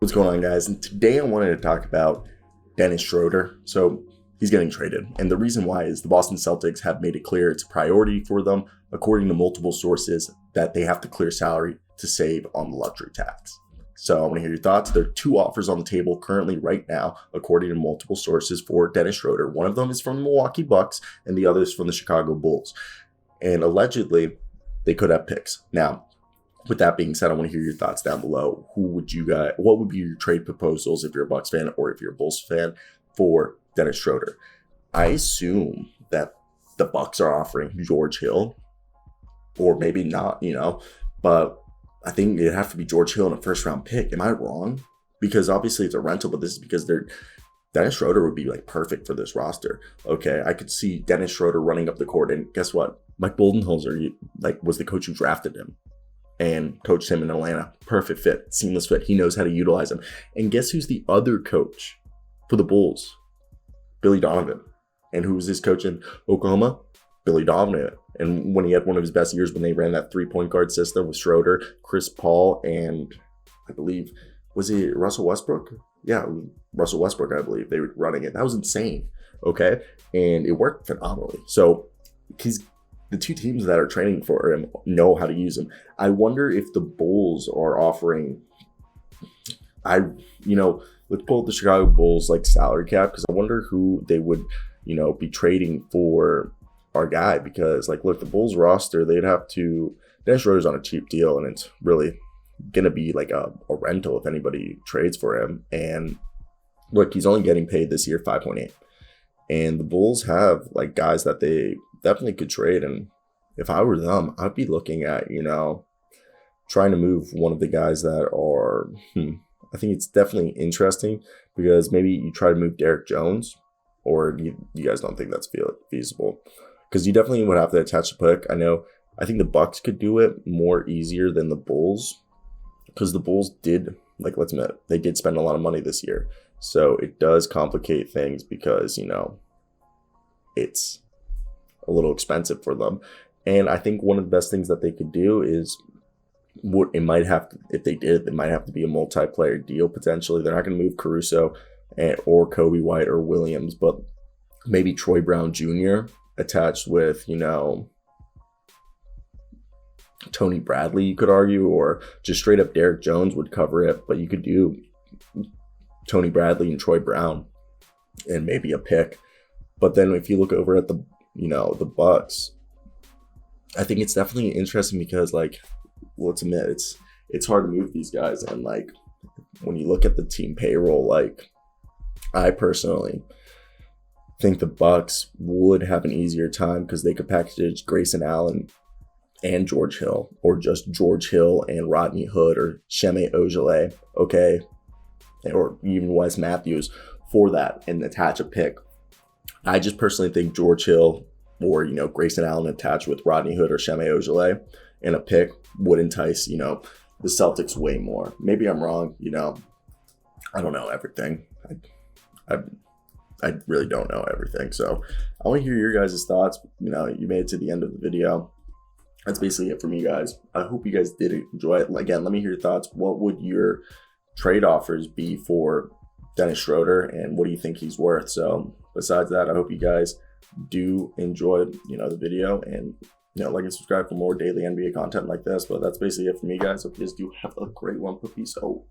What's going on, guys? And today I wanted to talk about Dennis Schroder. So he's getting traded. And the reason why is the Boston Celtics have made it clear it's a priority for them, according to multiple sources, that they have to clear salary to save on the luxury tax. So I want to hear your thoughts. There are two offers on the table currently right now, according to multiple sources, for Dennis Schroder. One of them is from the Milwaukee Bucks and the other is from the Chicago Bulls. And allegedly, they could have picks. Now, with that being said, I want to hear your thoughts down below. What would be your trade proposals if you're a Bucks fan or if you're a Bulls fan for Dennis Schroder? I assume that the Bucks are offering George Hill, or maybe not, but I think it'd have to be George Hill and a first round pick. Am I wrong? Because obviously it's a rental, but this is because Dennis Schroder would be like perfect for this roster. Okay, I could see Dennis Schroder running up the court, and guess what? Mike Budenholzer was the coach who drafted him and coached him in Atlanta. Perfect fit, seamless fit. He knows how to utilize him. And guess who's the other coach for the Bulls? Billy Donovan. And who was his coach in Oklahoma? Billy Donovan. And when he had one of his best years when they ran that three-point guard system with Schroeder, Chris Paul, and I believe, was it Russell Westbrook? Yeah, Russell Westbrook, I believe. They were running it. That was insane. Okay? And it worked phenomenally. So the two teams that are training for him know how to use him. I wonder if the Bulls are offering, let's pull up the Chicago Bulls salary cap, because I wonder who they would, be trading for our guy. Because look, the Bulls roster, Dennis Schroeder's on a cheap deal, and it's really gonna be a rental if anybody trades for him. And look, he's only getting paid this year 5.8. And the Bulls have guys that they definitely could trade. And if I were them, I'd be looking at, trying to move one of the guys that are, I think it's definitely interesting, because maybe you try to move Derek Jones, or you guys don't think that's feasible, because you definitely would have to attach a pick. I think the Bucks could do it more easier than the Bulls, because the Bulls did, let's admit, they did spend a lot of money this year. So it does complicate things, because, it's a little expensive for them. And I think one of the best things that they could do is, it might have to be a multiplayer deal potentially. They're not going to move Caruso or Kobe White or Williams, but maybe Troy Brown Jr. attached with, Tony Bradley, you could argue, or just straight up Derek Jones would cover it. But you could do Tony Bradley and Troy Brown and maybe a pick. But then if you look over at the Bucks, I think it's definitely interesting, because let's admit, it's hard to move these guys. And when you look at the team payroll, I personally think the Bucks would have an easier time, because they could package Grayson Allen and George Hill, or just George Hill and Rodney Hood, or Sheme Ojale, okay, or even Wes Matthews for that, and attach a pick. I just personally think George Hill or, Grayson Allen attached with Rodney Hood or Sheme Ojale and a pick would entice, the Celtics way more. Maybe I'm wrong, I don't know everything. I really don't know everything. So I want to hear your guys' thoughts. You made it to the end of the video. That's basically it for me, guys. I hope you guys did enjoy it. Again, let me hear your thoughts. What would your trade offers be for Dennis Schroder, and what do you think he's worth? So besides that, I hope you guys do enjoy, the video, and, like and subscribe for more daily NBA content like this. But that's basically it for me, guys. Hope you guys do have a great one. Peace out.